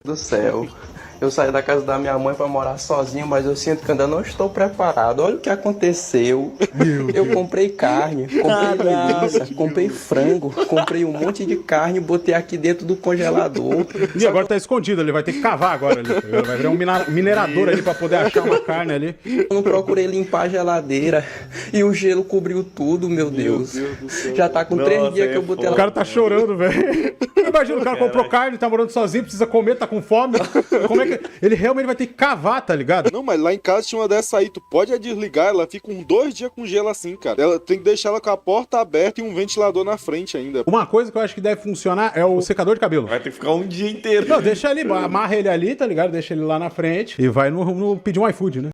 do céu. Eu saí da casa da minha mãe pra morar sozinho, mas eu sinto que ainda não estou preparado. Olha o que aconteceu. Eu comprei carne, comprei linguiça, comprei frango, comprei um monte de carne e botei aqui dentro do congelador. E agora tá escondido, ele vai ter que cavar agora ali. Vai virar um minerador ali pra poder achar uma carne ali. Eu não procurei limpar a geladeira e o gelo cobriu tudo, meu Deus. Já tá com 3 dias que eu botei O ela. cara tá chorando, velho. Imagina, o cara comprou carne, tá morando sozinho, precisa comer, tá com fome. Como é que... Ele realmente vai ter que cavar, tá ligado? Não, mas lá em casa tinha uma dessa aí, tu pode desligar, ela fica 2 dias com gelo assim, cara. Ela tem que deixar ela com a porta aberta e um ventilador na frente ainda. Uma coisa que eu acho que deve funcionar é o secador de cabelo. Vai ter que ficar um dia inteiro. Não, deixa ali, amarra ele ali, tá ligado? Deixa ele lá na frente e vai no pedir um iFood, né?